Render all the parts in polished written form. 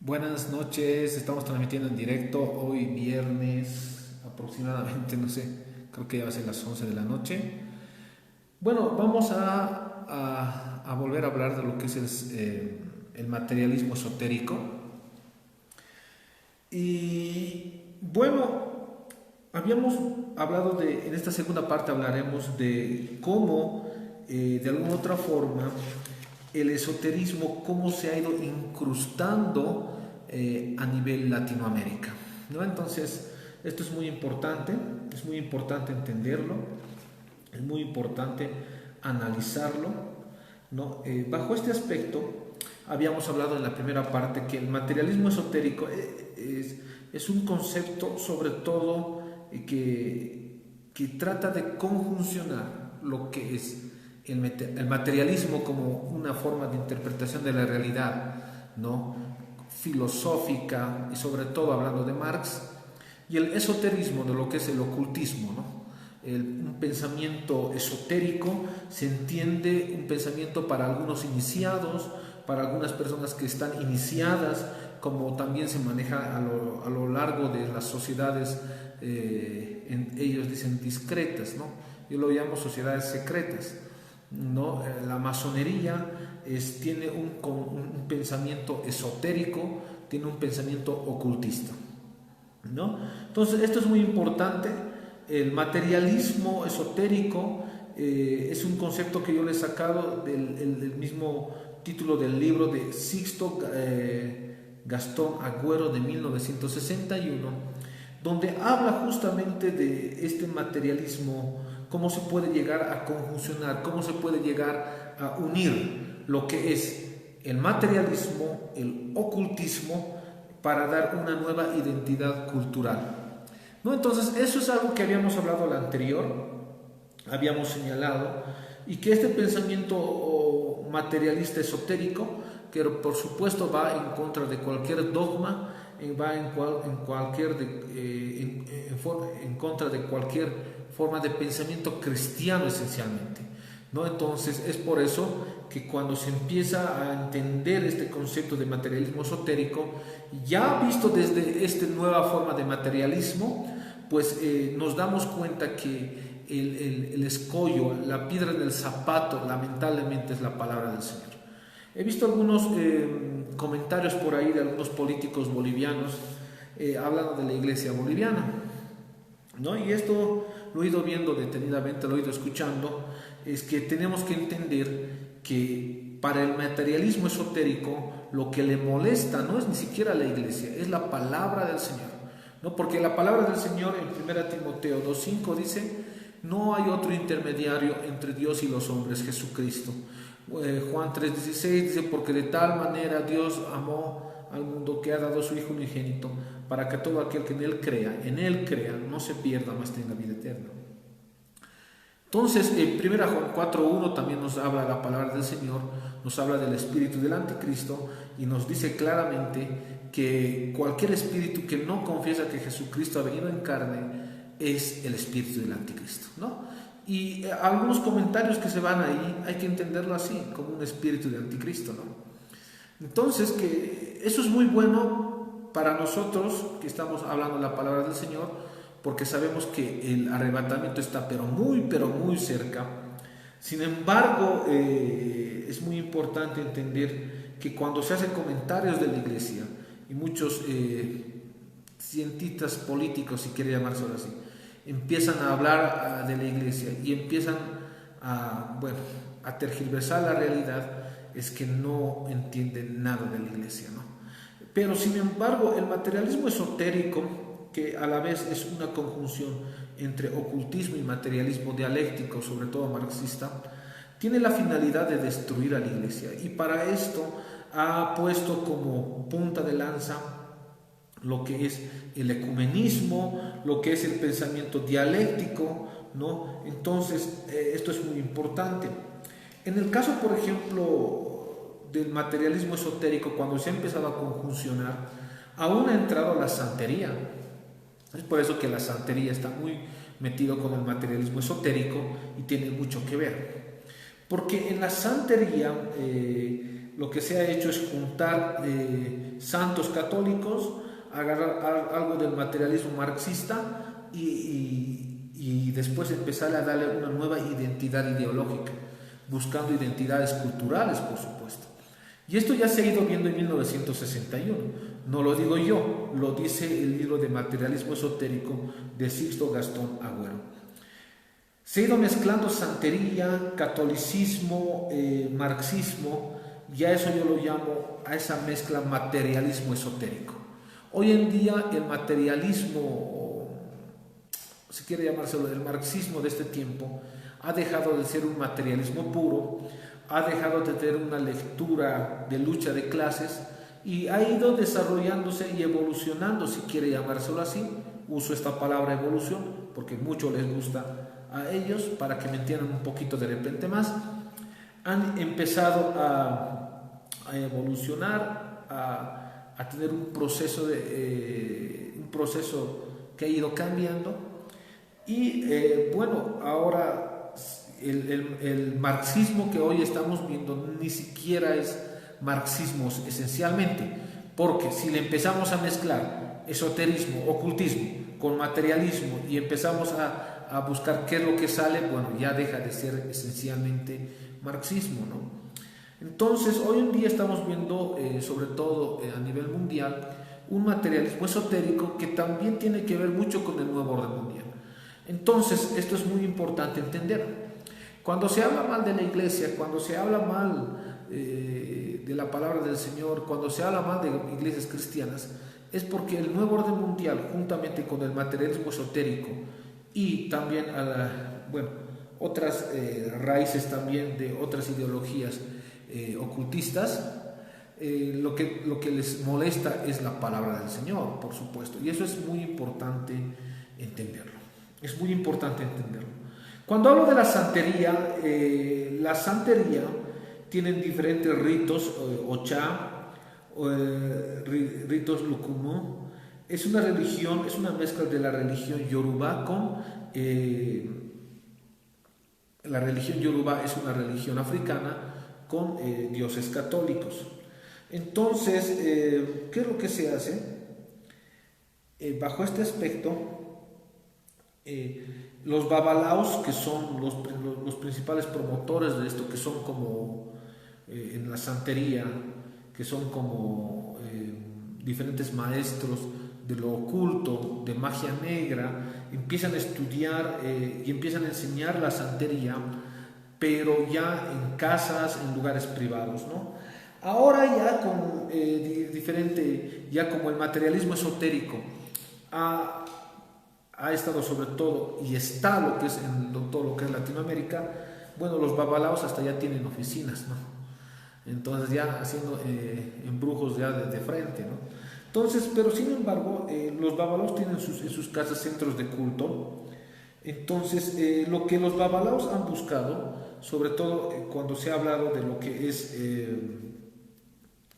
Buenas noches, estamos transmitiendo en directo hoy viernes aproximadamente, no sé, creo que ya va a ser las 11 de la noche. Bueno, vamos a volver a hablar de lo que es el materialismo esotérico. Y bueno, habíamos hablado en esta segunda parte hablaremos de cómo, de alguna otra forma, el esoterismo, cómo se ha ido incrustando a nivel Latinoamérica, ¿no? Entonces, esto es muy importante entenderlo, es muy importante analizarlo, ¿no? Bajo este aspecto, habíamos hablado en la primera parte que el materialismo esotérico es un concepto sobre todo que trata de conjuncionar lo que es el materialismo como una forma de interpretación de la realidad, ¿no? Filosófica y sobre todo hablando de Marx, y el esoterismo de lo que es el ocultismo, ¿no? Un pensamiento esotérico se entiende un pensamiento para algunos iniciados, para algunas personas que están iniciadas, como también se maneja a lo largo de las sociedades, ellos dicen discretas, ¿no? Yo lo llamo sociedades secretas, ¿no? La masonería tiene un pensamiento esotérico, tiene un pensamiento ocultista, ¿no? Entonces, esto es muy importante. El materialismo esotérico es un concepto que yo le he sacado del mismo título del libro de Sixto Gastón Agüero de 1961, donde habla justamente de este materialismo, cómo se puede llegar a conjuncionar, cómo se puede llegar a unir lo que es el materialismo, el ocultismo, para dar una nueva identidad cultural, ¿no? Entonces, eso es algo que habíamos hablado al anterior, habíamos señalado, y que este pensamiento materialista esotérico, que por supuesto va en contra de cualquier dogma, va en contra de cualquier forma de pensamiento cristiano esencialmente, ¿no? Entonces es por eso que cuando se empieza a entender este concepto de materialismo esotérico, ya visto desde esta nueva forma de materialismo, pues nos damos cuenta que el escollo, la piedra del zapato, lamentablemente es la palabra del Señor. He visto algunos comentarios por ahí de algunos políticos bolivianos hablando de la iglesia boliviana, ¿no? Y esto lo he ido viendo detenidamente, lo he ido escuchando, es que tenemos que entender que para el materialismo esotérico lo que le molesta no es ni siquiera la iglesia, es la palabra del Señor, ¿no? Porque la palabra del Señor en 1 Timoteo 2:5 dice: no hay otro intermediario entre Dios y los hombres, Jesucristo. Juan 3:16 dice: porque de tal manera Dios amó al mundo que ha dado a su Hijo unigénito, para que todo aquel que en Él crea, no se pierda, mas tenga vida eterna. Entonces, en 1 Juan 4:1 también nos habla la palabra del Señor, nos habla del espíritu del anticristo y nos dice claramente que cualquier espíritu que no confiesa que Jesucristo ha venido en carne es el espíritu del anticristo, ¿no? Y algunos comentarios que se van ahí hay que entenderlo así, como un espíritu de anticristo, ¿no? Entonces, que eso es muy bueno para nosotros que estamos hablando de la palabra del Señor, porque sabemos que el arrebatamiento está pero muy cerca. Sin embargo, es muy importante entender que cuando se hacen comentarios de la iglesia, y muchos cientistas políticos, si quiere llamarse así, empiezan a hablar de la iglesia y empiezan bueno, a tergiversar la realidad, es que no entienden nada de la iglesia, ¿no? Pero sin embargo, el materialismo esotérico, que a la vez es una conjunción entre ocultismo y materialismo dialéctico, sobre todo marxista, tiene la finalidad de destruir a la iglesia, y para esto ha puesto como punta de lanza lo que es el ecumenismo, lo que es el pensamiento dialéctico, ¿no? Entonces, esto es muy importante. En el caso, por ejemplo, del materialismo esotérico, cuando se ha empezado a conjuncionar, aún ha entrado la santería. Es por eso que la santería está muy metido con el materialismo esotérico y tiene mucho que ver. Porque en la santería lo que se ha hecho es juntar santos católicos, agarrar algo del materialismo marxista y después empezar a darle una nueva identidad ideológica, buscando identidades culturales, por supuesto. Y esto ya se ha ido viendo en 1961, no lo digo yo, lo dice el libro de Materialismo Esotérico de Sixto Gastón Agüero. Se ha ido mezclando santería, catolicismo, marxismo, ya eso yo lo llamo a esa mezcla materialismo esotérico. Hoy en día el materialismo, si quiere llamárselo, el marxismo de este tiempo, ha dejado de ser un materialismo puro, ha dejado de tener una lectura de lucha de clases y ha ido desarrollándose y evolucionando, si quiere llamárselo así. Uso esta palabra evolución porque mucho les gusta a ellos, para que me entiendan un poquito de repente más. Han empezado a evolucionar, a tener un proceso que ha ido cambiando y bueno, ahora el marxismo que hoy estamos viendo ni siquiera es marxismo esencialmente, porque si le empezamos a mezclar esoterismo, ocultismo con materialismo y empezamos a buscar qué es lo que sale, bueno, ya deja de ser esencialmente marxismo, ¿no? Entonces, hoy en día estamos viendo, sobre todo a nivel mundial, un materialismo esotérico que también tiene que ver mucho con el nuevo orden mundial. Entonces, esto es muy importante entender. Cuando se habla mal de la iglesia, cuando se habla mal de la palabra del Señor, cuando se habla mal de iglesias cristianas, es porque el nuevo orden mundial, juntamente con el materialismo esotérico y también otras raíces también de otras ideologías ocultistas, lo que les molesta es la palabra del Señor, por supuesto, y eso es muy importante entenderlo. Es muy importante entenderlo. Cuando hablo de la santería tienen diferentes ritos, Ocha, ritos Lukumu. Es una religión, es una mezcla de la religión Yoruba con la religión Yoruba es una religión africana con dioses católicos. Entonces, ¿qué es lo que se hace? Bajo este aspecto, los babalaos, que son los principales promotores de esto, que son como en la santería, que son como diferentes maestros de lo oculto, de magia negra, empiezan a estudiar y empiezan a enseñar la santería, pero ya en casas, en lugares privados, ¿no? Ahora ya con ya como el materialismo esotérico ha estado sobre todo y está lo que es en todo lo que es Latinoamérica, bueno, los babalaos hasta ya tienen oficinas, ¿no? Entonces ya haciendo embrujos ya de frente, ¿no? Entonces, pero sin embargo, los babalaos tienen en sus casas centros de culto. Entonces, lo que los babalaos han buscado, sobre todo cuando se ha hablado de lo que es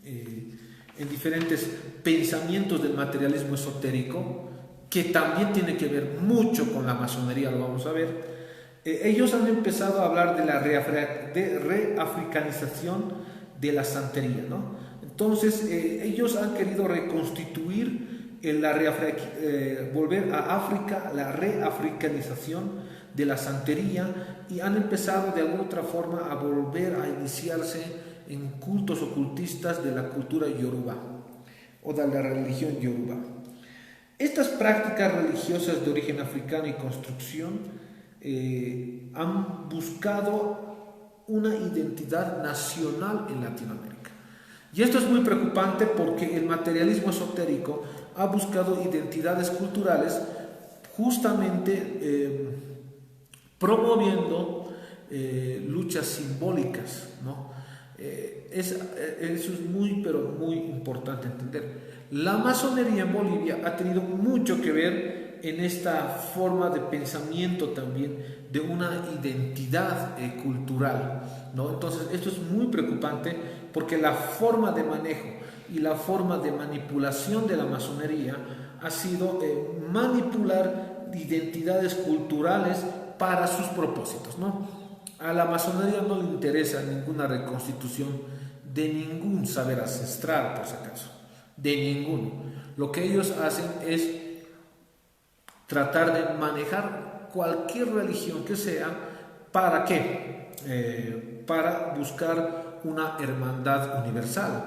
en diferentes pensamientos del materialismo esotérico, que también tiene que ver mucho con la masonería, lo vamos a ver. Ellos han empezado a hablar de la reafricanización de la santería, ¿no? Entonces, ellos han querido reconstituir volver a África, la reafricanización de la santería, y han empezado de alguna otra forma a volver a iniciarse en cultos ocultistas de la cultura yoruba o de la religión yoruba. Estas prácticas religiosas de origen africano y construcción han buscado una identidad nacional en Latinoamérica. Y esto es muy preocupante porque el materialismo esotérico ha buscado identidades culturales justamente promoviendo luchas simbólicas, ¿no? Eso es muy, pero muy importante entender. La masonería en Bolivia ha tenido mucho que ver en esta forma de pensamiento también de una identidad cultural, ¿no? Entonces esto es muy preocupante porque la forma de manejo y la forma de manipulación de la masonería ha sido manipular identidades culturales para sus propósitos, ¿no? A la masonería no le interesa ninguna reconstitución de ningún saber ancestral, por si acaso, de ninguno. Lo que ellos hacen es tratar de manejar cualquier religión que sea. ¿Para qué? Para buscar una hermandad universal.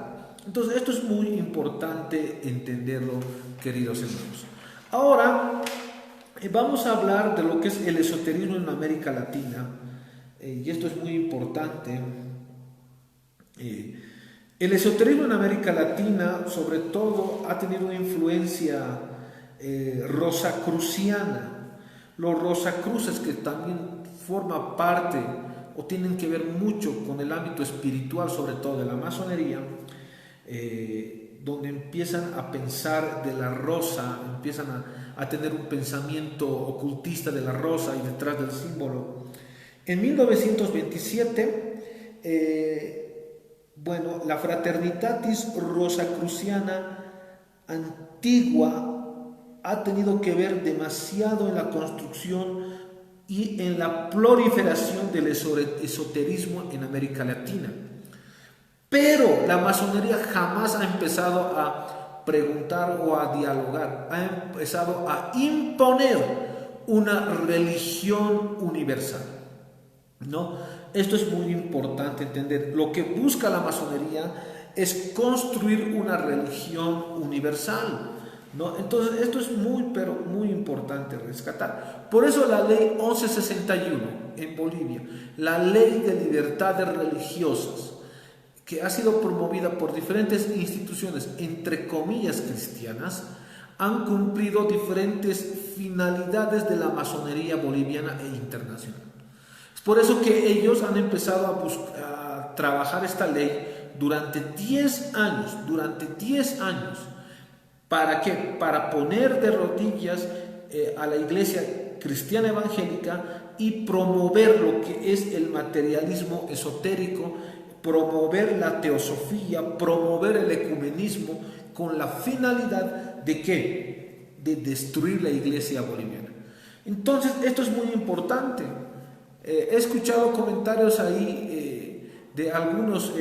Entonces esto es muy importante entenderlo, queridos hermanos. Ahora vamos a hablar de lo que es el esoterismo en América Latina, y esto es muy importante. El esoterismo en América Latina, sobre todo, ha tenido una influencia rosacruciana. Los rosacruces, que también forman parte o tienen que ver mucho con el ámbito espiritual, sobre todo de la masonería, donde empiezan a pensar de la rosa, empiezan a tener un pensamiento ocultista de la rosa y detrás del símbolo. En 1927, la Fraternitatis Rosacruciana Antigua ha tenido que ver demasiado en la construcción y en la proliferación del esoterismo en América Latina. Pero la masonería jamás ha empezado a preguntar o a dialogar, ha empezado a imponer una religión universal, ¿no? Esto es muy importante entender. Lo que busca la masonería es construir una religión universal, ¿no? Entonces esto es muy, pero muy importante rescatar. Por eso la ley 1161 en Bolivia, la ley de libertades religiosas, que ha sido promovida por diferentes instituciones, entre comillas cristianas, han cumplido diferentes finalidades de la masonería boliviana e internacional. Es por eso que ellos han empezado a trabajar esta ley durante 10 años. ¿Para qué? Para poner de rodillas a la iglesia cristiana evangélica y promover lo que es el materialismo esotérico, promover la teosofía, promover el ecumenismo, con la finalidad de ¿qué? De destruir la iglesia boliviana. Entonces esto es muy importante. He escuchado comentarios ahí de algunos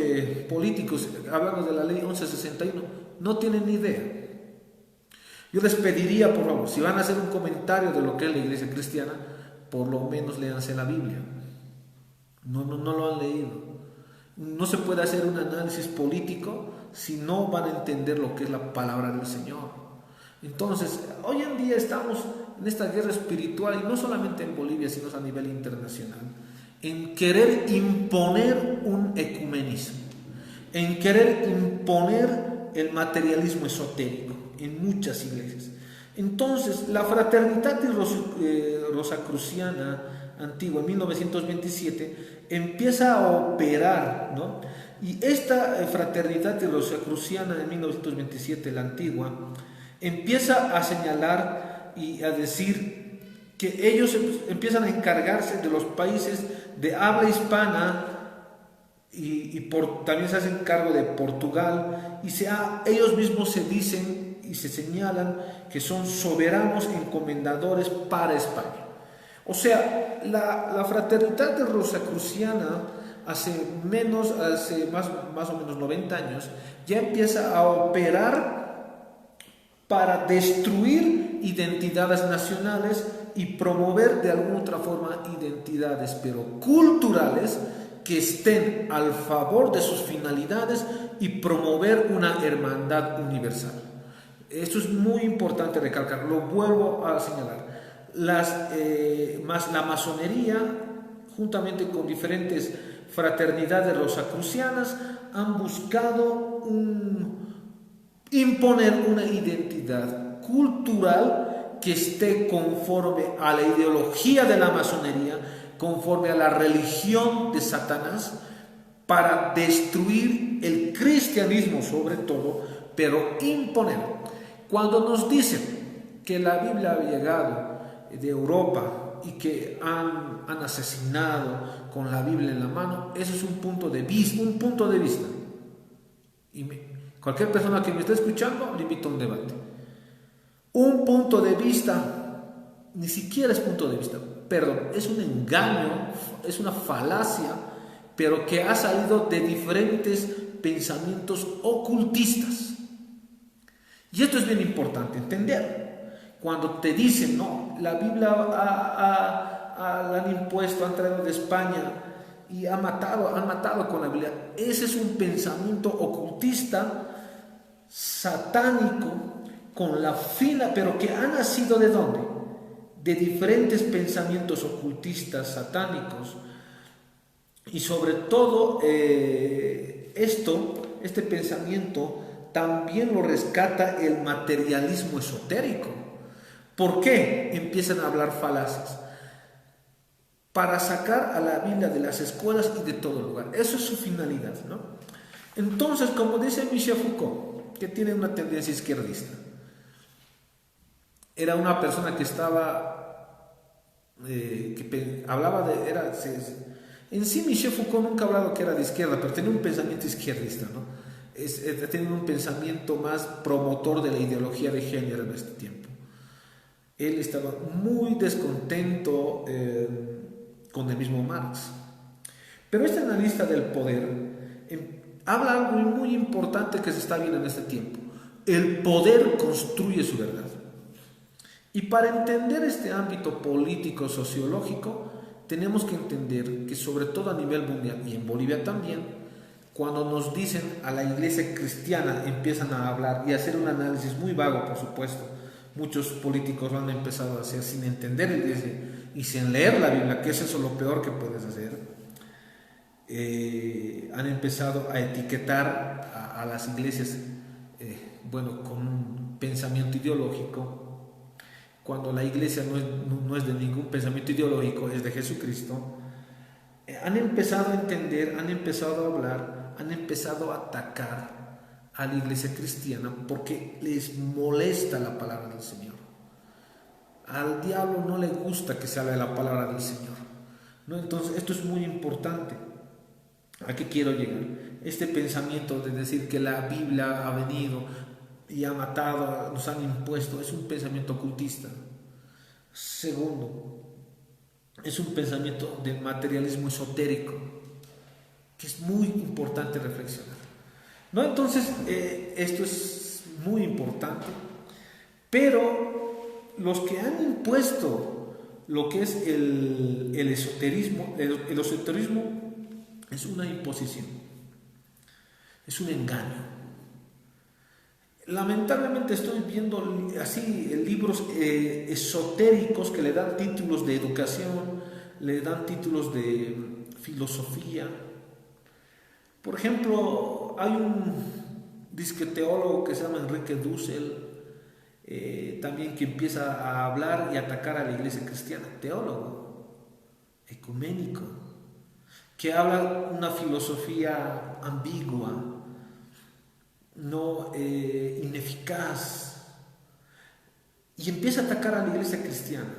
políticos hablando de la ley 1161, no tienen ni idea. Yo les pediría, por favor, si van a hacer un comentario de lo que es la iglesia cristiana, por lo menos léanse la Biblia. No lo han leído. No se puede hacer un análisis político si no van a entender lo que es la palabra del Señor. Entonces, hoy en día estamos en esta guerra espiritual, y no solamente en Bolivia, sino a nivel internacional, en querer imponer un ecumenismo, en querer imponer el materialismo esotérico en muchas iglesias. Entonces, la Fraternitatis Rosacruciana Antigua en 1927 empieza a operar, ¿no? Y esta Fraternitatis Rosacruciana en 1927, la Antigua, empieza a señalar y a decir que ellos empiezan a encargarse de los países de habla hispana también se hacen cargo de Portugal, y ellos mismos se dicen y se señalan que son soberanos encomendadores para España. O sea, la Fraternitatis Rosacruciana hace más o menos 90 años ya empieza a operar para destruir identidades nacionales y promover de alguna otra forma identidades, pero culturales, que estén al favor de sus finalidades y promover una hermandad universal. Esto es muy importante recalcar, lo vuelvo a señalar. La masonería, juntamente con diferentes fraternidades rosacrucianas, han buscado imponer una identidad cultural que esté conforme a la ideología de la masonería, conforme a la religión de Satanás, para destruir el cristianismo sobre todo, pero imponer. Cuando nos dicen que la Biblia ha llegado de Europa y que han asesinado con la Biblia en la mano, eso es un punto de vista. Y cualquier persona que me esté escuchando, le invito a un debate. Un punto de vista, ni siquiera es punto de vista, perdón, es un engaño, es una falacia, pero que ha salido de diferentes pensamientos ocultistas. Y esto es bien importante entender. Cuando te dicen, no, la Biblia la han impuesto, han traído de España y han matado con la Biblia. Ese es un pensamiento ocultista, satánico, con la fina, pero que ha nacido ¿de dónde? De diferentes pensamientos ocultistas, satánicos. Y sobre todo este pensamiento también lo rescata el materialismo esotérico. ¿Por qué empiezan a hablar falacias? Para sacar a la Biblia de las escuelas y de todo lugar. Eso es su finalidad, ¿no? Entonces, como dice Michel Foucault, que tiene una tendencia izquierdista, era una persona que estaba, hablaba de, en sí Michel Foucault nunca ha hablado que era de izquierda, pero tenía un pensamiento izquierdista, ¿no? Tenía un pensamiento más promotor de la ideología de género en este tiempo. Él estaba muy descontento con el mismo Marx. Pero este analista del poder habla algo muy importante que se está viendo en este tiempo. El poder construye su verdad. Y para entender este ámbito político, sociológico, tenemos que entender que sobre todo a nivel mundial y en Bolivia también, cuando nos dicen a la iglesia cristiana, empiezan a hablar y a hacer un análisis muy vago, por supuesto. Muchos políticos lo han empezado a hacer sin entender la iglesia y sin leer la Biblia, que es eso lo peor que puedes hacer. Han empezado a etiquetar a las iglesias, con un pensamiento ideológico, cuando la iglesia no es de ningún pensamiento ideológico, es de Jesucristo. Han empezado a entender, han empezado a hablar, han empezado a atacar a la iglesia cristiana porque les molesta la palabra del Señor. Al diablo no le gusta que se hable de la palabra del Señor, ¿no? Entonces esto es muy importante. ¿A qué quiero llegar? Este pensamiento de decir que la Biblia ha venido y ha matado, nos han impuesto, es un pensamiento ocultista. Segundo, es un pensamiento del materialismo esotérico, que es muy importante reflexionar, ¿no? Entonces, esto es muy importante, pero los que han impuesto lo que es el esoterismo, el esoterismo es una imposición, es un engaño. Lamentablemente estoy viendo así libros esotéricos que le dan títulos de educación, le dan títulos de filosofía. Por ejemplo, hay un disque teólogo que se llama Enrique Dussel, también que empieza a hablar y atacar a la iglesia cristiana, teólogo, ecuménico, que habla una filosofía ambigua, ineficaz, y empieza a atacar a la iglesia cristiana.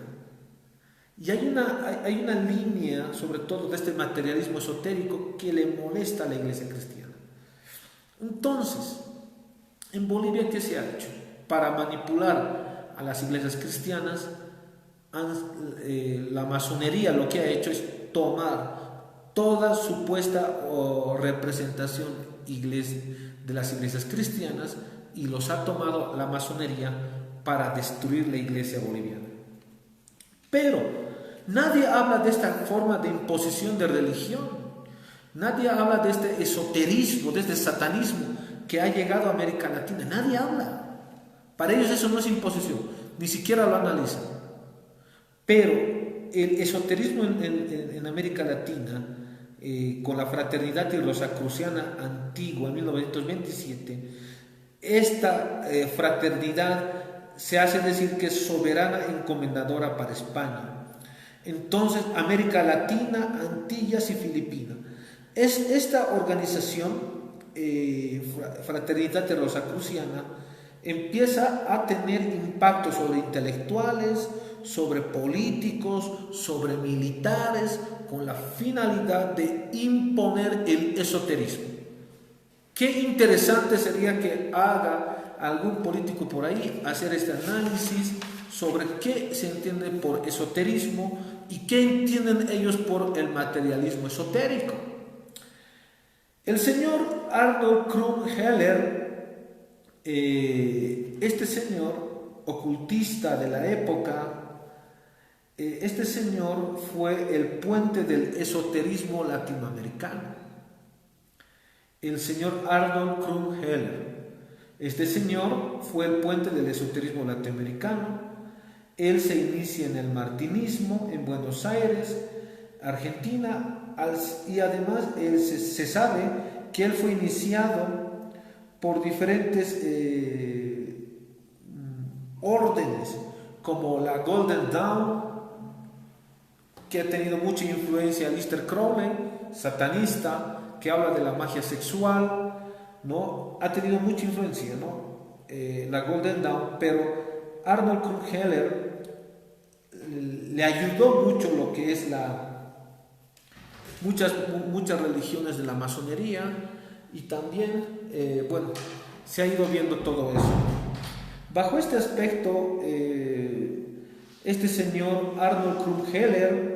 Y hay una línea, sobre todo de este materialismo esotérico, que le molesta a la iglesia cristiana. Entonces, en Bolivia, ¿qué se ha hecho? Para manipular a las iglesias cristianas, la masonería lo que ha hecho es tomar toda supuesta representación de las iglesias cristianas y los ha tomado la masonería para destruir la iglesia boliviana. Pero nadie habla de esta forma de imposición de religión, nadie habla de este esoterismo, de este satanismo que ha llegado a América Latina, nadie habla. Para ellos eso no es imposición, ni siquiera lo analizan. Pero el esoterismo en América Latina, con la Fraternidad y Rosacruciana antigua en 1927, esta fraternidad se hace decir que es soberana encomendadora para España. Entonces, América Latina, Antillas y Filipinas. Esta organización, Fraternidad y Rosacruciana, empieza a tener impacto sobre intelectuales, sobre políticos, sobre militares, con la finalidad de imponer el esoterismo. Qué interesante sería que haga algún político por ahí hacer este análisis sobre qué se entiende por esoterismo y qué entienden ellos por el materialismo esotérico. El Señor Arnold Krumheller, este señor ocultista de la época, este señor fue el puente del esoterismo latinoamericano. El señor Arnold Krumheller. Este señor fue el puente del esoterismo latinoamericano. Él se inicia en el martinismo en Buenos Aires, Argentina, y además se sabe que él fue iniciado por diferentes órdenes, como la Golden Dawn, que ha tenido mucha influencia Aleister Crowley, satanista, que habla de la magia sexual, ¿no? Ha tenido mucha influencia, ¿no? La Golden Dawn, pero Arnold Krumheller le ayudó mucho lo que es muchas religiones de la masonería, y también, bueno, se ha ido viendo todo eso. Bajo este aspecto, este señor Arnold Krumheller,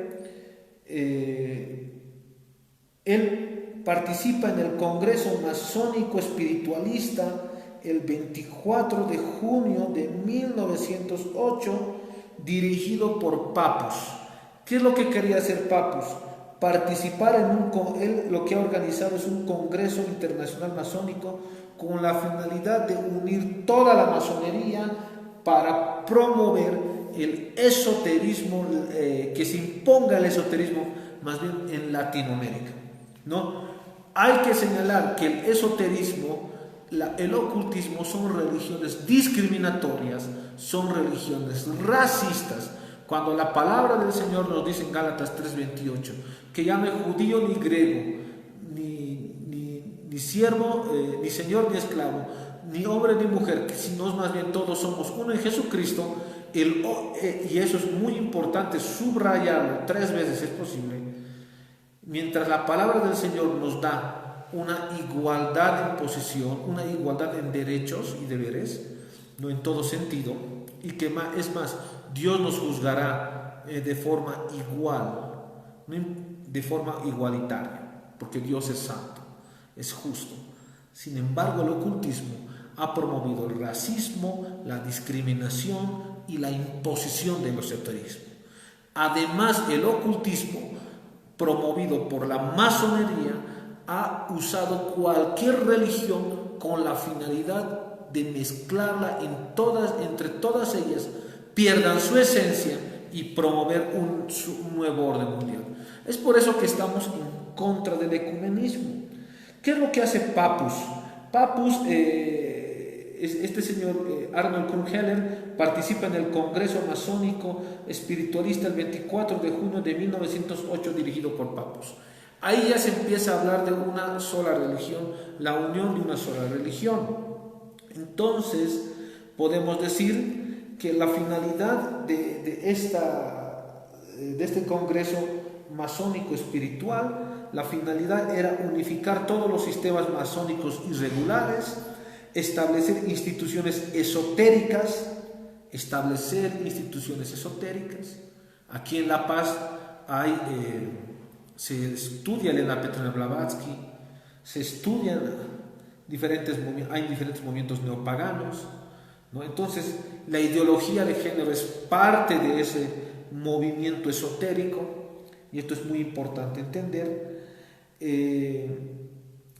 él participa en el Congreso Masónico Espiritualista el 24 de junio de 1908, dirigido por Papus. ¿Qué es lo que quería hacer Papus? Participar él lo que ha organizado es un Congreso Internacional Masónico con la finalidad de unir toda la masonería para promover el esoterismo, que se imponga el esoterismo más bien en Latinoamérica, ¿no? Hay que señalar que el esoterismo, el ocultismo son religiones discriminatorias, son religiones racistas. Cuando la palabra del Señor nos dice en Gálatas 3:28 que llame judío ni griego, ni siervo, ni señor ni esclavo, ni hombre ni mujer, sino más bien todos somos uno en Jesucristo, y eso es muy importante subrayarlo 3 veces es posible. Mientras la palabra del Señor nos da una igualdad en posición, una igualdad en derechos y deberes, no en todo sentido, y que es más, Dios nos juzgará de forma igual, de forma igualitaria, porque Dios es santo, es justo. Sin embargo, el ocultismo ha promovido el racismo, la discriminación y la imposición del esoterismo. Además, el ocultismo, promovido por la masonería, ha usado cualquier religión con la finalidad de mezclarla entre todas ellas, pierdan su esencia y promover un nuevo orden mundial. Es por eso que estamos en contra del ecumenismo. ¿Qué es lo que hace Papus? Papus, este señor Arnold Krumheller, participa en el Congreso Masónico Espiritualista el 24 de junio de 1908, dirigido por Papus. Ahí ya se empieza a hablar de una sola religión, la unión de una sola religión. Entonces, podemos decir que la finalidad de este Congreso Masónico Espiritual, la finalidad era unificar todos los sistemas masónicos irregulares, establecer instituciones esotéricas. Aquí en La Paz se estudia Elena Petrovna Blavatsky, se estudian hay diferentes movimientos neopaganos, ¿no? Entonces, la ideología de género es parte de ese movimiento esotérico, y esto es muy importante entender.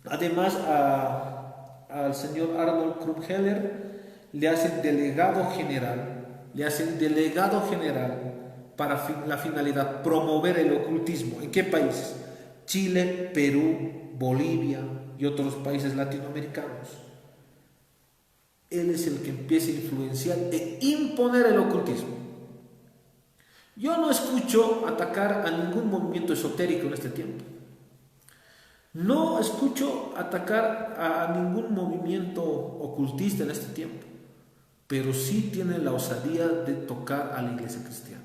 Además, al señor Arnold Krumheller le hacen delegado general para la finalidad promover el ocultismo. ¿En qué países? Chile, Perú, Bolivia y otros países latinoamericanos. Él es el que empieza a influenciar e imponer el ocultismo. Yo no escucho atacar a ningún movimiento esotérico en este tiempo. No escucho atacar a ningún movimiento ocultista en este tiempo, pero sí tiene la osadía de tocar a la iglesia cristiana.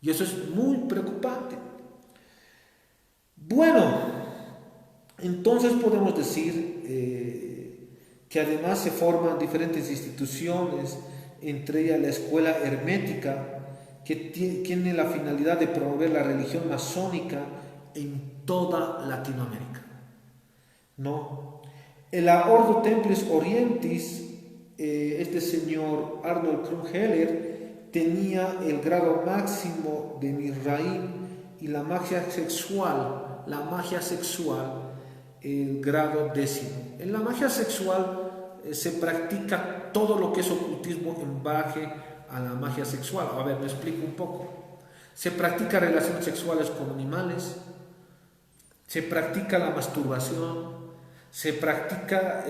Y eso es muy preocupante. Bueno, entonces podemos decir que además se forman diferentes instituciones, entre ellas la Escuela Hermética, que tiene la finalidad de promover la religión masónica en toda Latinoamérica, ¿no? El Ordo Templis Orientis, este señor Arnold Krumheller, tenía el grado máximo de Mizraim y la magia sexual, el grado décimo. En la magia sexual se practica todo lo que es ocultismo en base a la magia sexual. A ver, me explico un poco. Se practica relaciones sexuales con animales, se practica la masturbación, se practica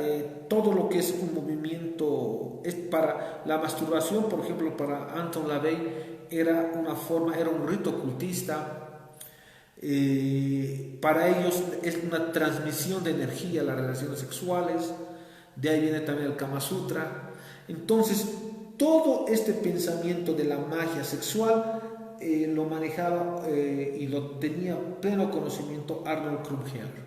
todo lo que es un movimiento. Para la masturbación, por ejemplo, para Anton LaVey era un rito ocultista. Para ellos es una transmisión de energía las relaciones sexuales. De ahí viene también el Kama Sutra. Entonces, todo este pensamiento de la magia sexual lo manejaba y lo tenía pleno conocimiento Arnold Krumheller.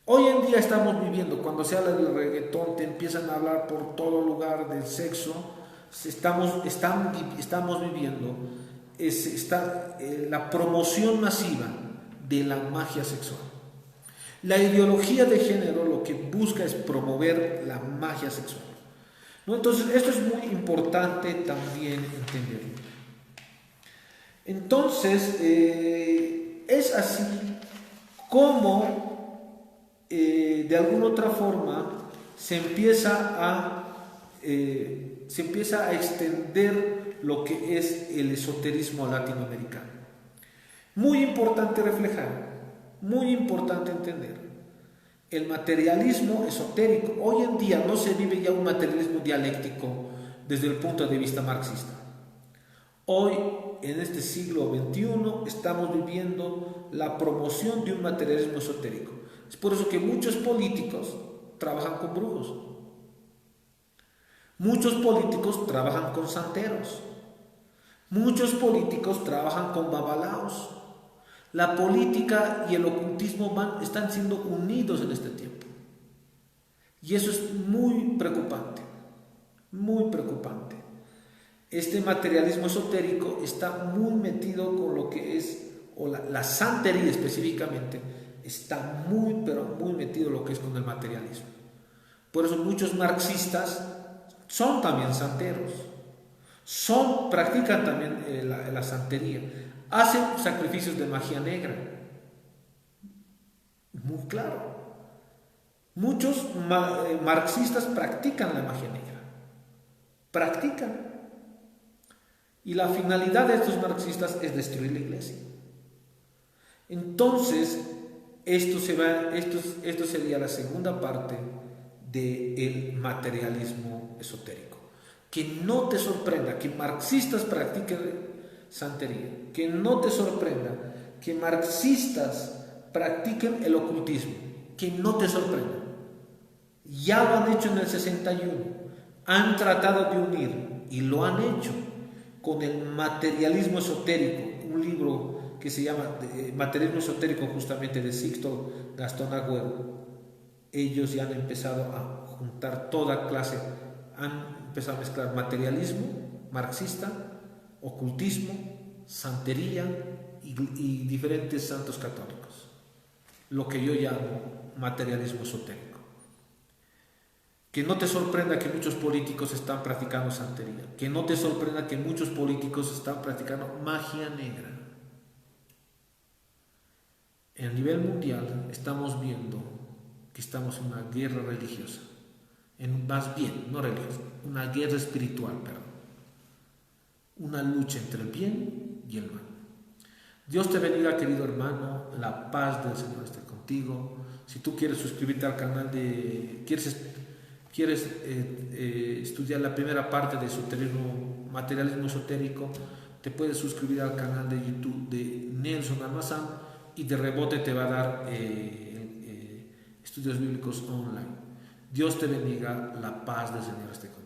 Hoy en día estamos viviendo, cuando se habla del reggaetón, te empiezan a hablar por todo lugar del sexo. Estamos viviendo la promoción masiva de la magia sexual. La ideología de género lo que busca es promover la magia sexual, ¿no? Entonces, esto es muy importante también entenderlo. Entonces, es así como de alguna otra forma se empieza a extender lo que es el esoterismo latinoamericano. Muy importante reflejar, muy importante entender. El materialismo esotérico, hoy en día no se vive ya un materialismo dialéctico desde el punto de vista marxista. Hoy, en este siglo XXI, estamos viviendo la promoción de un materialismo esotérico. Es por eso que muchos políticos trabajan con brujos. Muchos políticos trabajan con santeros. Muchos políticos trabajan con babalaos. La política y el ocultismo están siendo unidos en este tiempo. Y eso es muy preocupante. Muy preocupante. Este materialismo esotérico está muy metido con lo que es, o la santería específicamente, está muy, pero muy metido lo que es con el materialismo. Por eso muchos marxistas son también santeros, practican también la santería, hacen sacrificios de magia negra. Muy claro. Muchos marxistas practican la magia negra. Practican. Y la finalidad de estos marxistas es destruir la iglesia. Entonces, esto sería la segunda parte del materialismo esotérico. Que no te sorprenda que marxistas practiquen santería, que no te sorprenda que marxistas practiquen el ocultismo, que no te sorprenda. Ya lo han hecho en el 61, han tratado de unir y lo han hecho con el materialismo esotérico, un libro que se llama Materialismo Esotérico, justamente de Sixto Gastón Agüero. Ellos ya han empezado a juntar toda clase, han empezado a mezclar materialismo marxista, ocultismo, santería y diferentes santos católicos, lo que yo llamo materialismo esotérico. Que no te sorprenda que muchos políticos están practicando santería, que no te sorprenda que muchos políticos están practicando magia negra. A nivel mundial estamos viendo que estamos en una guerra religiosa, más bien, no religiosa, una guerra espiritual, perdón. Una lucha entre el bien y el mal. Dios te bendiga, querido hermano, la paz del Señor esté contigo. Si tú quieres suscribirte al canal quieres estudiar la primera parte de materialismo esotérico, te puedes suscribir al canal de YouTube de Nelson Almazán y de rebote te va a dar estudios bíblicos online. Dios te bendiga, la paz del Señor esté contigo.